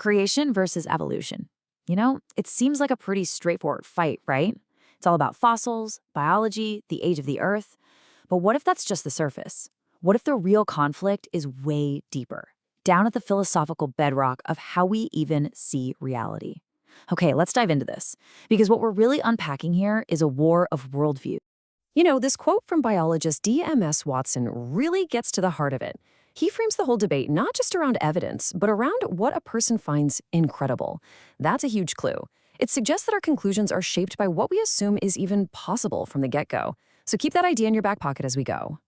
Creation versus evolution. It seems like a pretty straightforward fight, right? It's all about fossils, biology, the age of the Earth. But what if that's just the surface? What if the real conflict is way deeper, down at the philosophical bedrock of how we even see reality? Okay, let's dive into this, because what we're really unpacking here is a war of worldview. This quote from biologist D.M.S. Watson really gets to the heart of it. He frames the whole debate not just around evidence, but around what a person finds incredible. That's a huge clue. It suggests that our conclusions are shaped by what we assume is even possible from the get-go. So keep that idea in your back pocket as we go.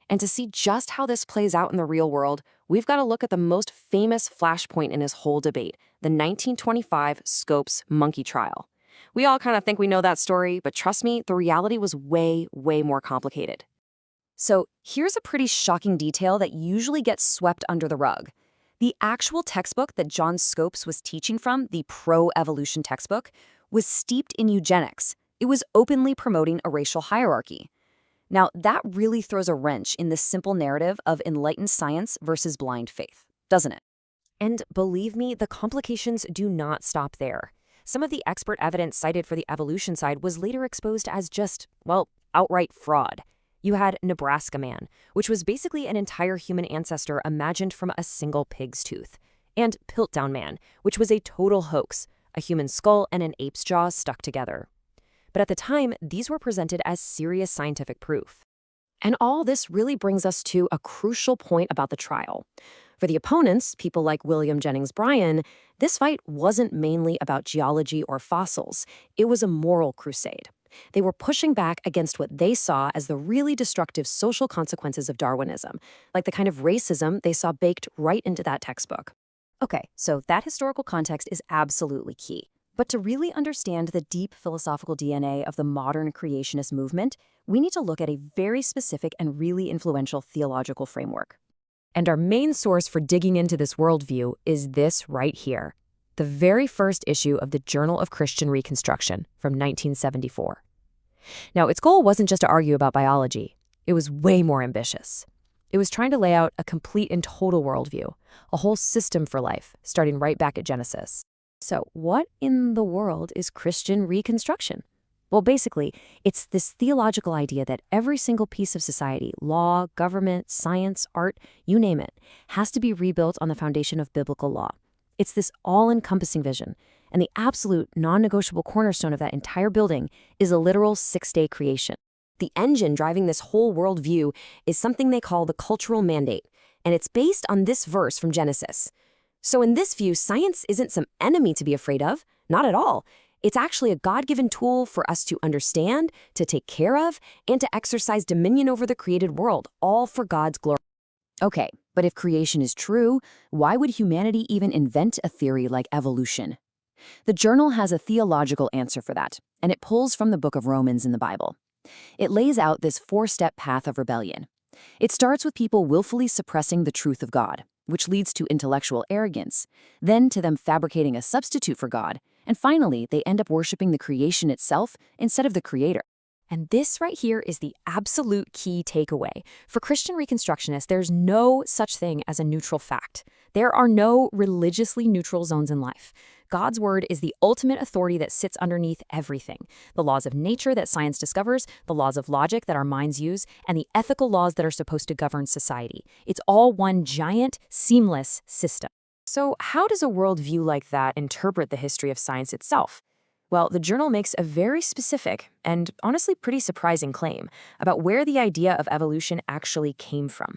And to see just how this plays out in the real world, we've got to look at the most famous flashpoint in his whole debate, the 1925 Scopes monkey trial. We all kind of think we know that story, but trust me, the reality was way, way more complicated. So here's a pretty shocking detail that usually gets swept under the rug. The actual textbook that John Scopes was teaching from, the pro-evolution textbook, was steeped in eugenics. It was openly promoting a racial hierarchy. Now, that really throws a wrench in the simple narrative of enlightened science versus blind faith, doesn't it? And believe me, the complications do not stop there. Some of the expert evidence cited for the evolution side was later exposed as just, outright fraud. You had Nebraska Man, which was basically an entire human ancestor imagined from a single pig's tooth, and Piltdown Man, which was a total hoax, a human skull and an ape's jaw stuck together. But at the time, these were presented as serious scientific proof. And all this really brings us to a crucial point about the trial. For the opponents, people like William Jennings Bryan, this fight wasn't mainly about geology or fossils. It was a moral crusade. They were pushing back against what they saw as the really destructive social consequences of Darwinism, like the kind of racism they saw baked right into that textbook. Okay, so that historical context is absolutely key. But to really understand the deep philosophical DNA of the modern creationist movement, we need to look at a very specific and really influential theological framework. And our main source for digging into this worldview is this right here, the very first issue of the Journal of Christian Reconstruction from 1974. Now, its goal wasn't just to argue about biology. It was way more ambitious. It was trying to lay out a complete and total worldview, a whole system for life, starting right back at Genesis. So what in the world is Christian Reconstruction? Well, basically, it's this theological idea that every single piece of society, law, government, science, art, you name it, has to be rebuilt on the foundation of biblical law. It's this all-encompassing vision, and the absolute non-negotiable cornerstone of that entire building is a literal six-day creation. The engine driving this whole worldview is something they call the cultural mandate, and it's based on this verse from Genesis. So in this view, science isn't some enemy to be afraid of, not at all. It's actually a God-given tool for us to understand, to take care of, and to exercise dominion over the created world, all for God's glory. Okay, but if creation is true, why would humanity even invent a theory like evolution? The journal has a theological answer for that, and it pulls from the book of Romans in the Bible. It lays out this four-step path of rebellion. It starts with people willfully suppressing the truth of God, which leads to intellectual arrogance, then to them fabricating a substitute for God, and finally, they end up worshiping the creation itself instead of the Creator. And this right here is the absolute key takeaway. For Christian Reconstructionists, there's no such thing as a neutral fact. There are no religiously neutral zones in life. God's word is the ultimate authority that sits underneath everything. The laws of nature that science discovers, the laws of logic that our minds use, and the ethical laws that are supposed to govern society. It's all one giant, seamless system. So how does a worldview like that interpret the history of science itself? Well, the journal makes a very specific and honestly pretty surprising claim about where the idea of evolution actually came from.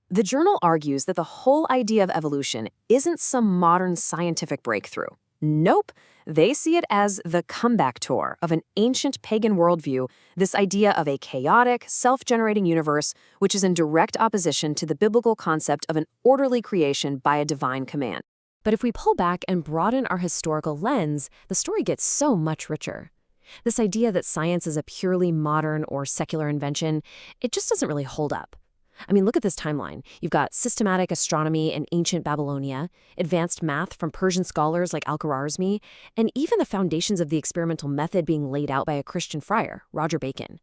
The journal argues that the whole idea of evolution isn't some modern scientific breakthrough. Nope, they see it as the comeback tour of an ancient pagan worldview, this idea of a chaotic, self-generating universe which is in direct opposition to the biblical concept of an orderly creation by a divine command. But if we pull back and broaden our historical lens, the story gets so much richer. This idea that science is a purely modern or secular invention, it just doesn't really hold up. I mean, look at this timeline. You've got systematic astronomy in ancient Babylonia, advanced math from Persian scholars like Al-Khwarizmi, and even the foundations of the experimental method being laid out by a Christian friar, Roger Bacon.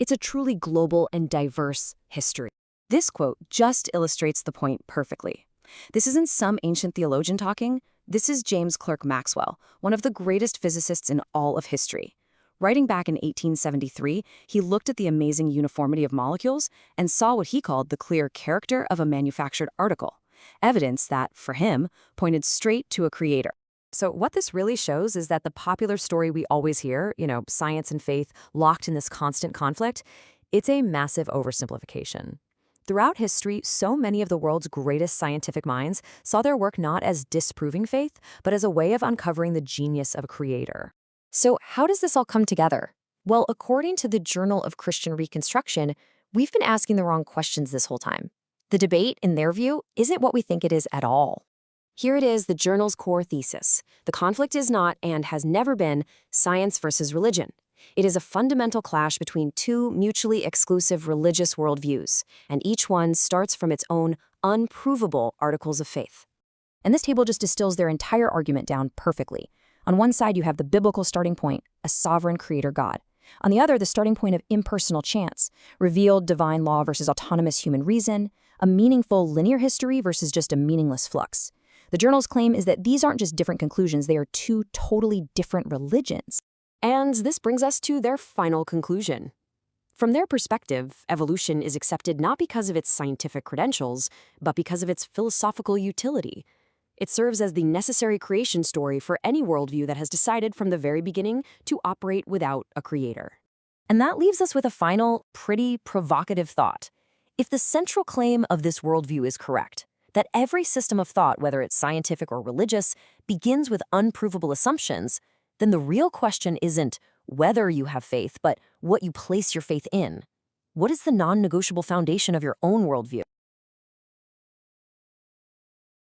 It's a truly global and diverse history. This quote just illustrates the point perfectly. This isn't some ancient theologian talking. This is James Clerk Maxwell, one of the greatest physicists in all of history. Writing back in 1873, he looked at the amazing uniformity of molecules and saw what he called the clear character of a manufactured article, evidence that, for him, pointed straight to a creator. So what this really shows is that the popular story we always hear, science and faith locked in this constant conflict, it's a massive oversimplification. Throughout history, so many of the world's greatest scientific minds saw their work not as disproving faith, but as a way of uncovering the genius of a creator. So how does this all come together? Well, according to the Journal of Christian Reconstruction, we've been asking the wrong questions this whole time. The debate, in their view, isn't what we think it is at all. Here it is, the journal's core thesis. The conflict is not, and has never been, science versus religion. It is a fundamental clash between two mutually exclusive religious worldviews, and each one starts from its own unprovable articles of faith. And this table just distills their entire argument down perfectly. On one side, you have the biblical starting point, a sovereign creator God. On the other, the starting point of impersonal chance, revealed divine law versus autonomous human reason, a meaningful linear history versus just a meaningless flux. The journal's claim is that these aren't just different conclusions, they are two totally different religions. And this brings us to their final conclusion. From their perspective, evolution is accepted not because of its scientific credentials, but because of its philosophical utility. It serves as the necessary creation story for any worldview that has decided from the very beginning to operate without a creator. And that leaves us with a final, pretty provocative thought. If the central claim of this worldview is correct, that every system of thought, whether it's scientific or religious, begins with unprovable assumptions, then the real question isn't whether you have faith, but what you place your faith in. What is the non-negotiable foundation of your own worldview?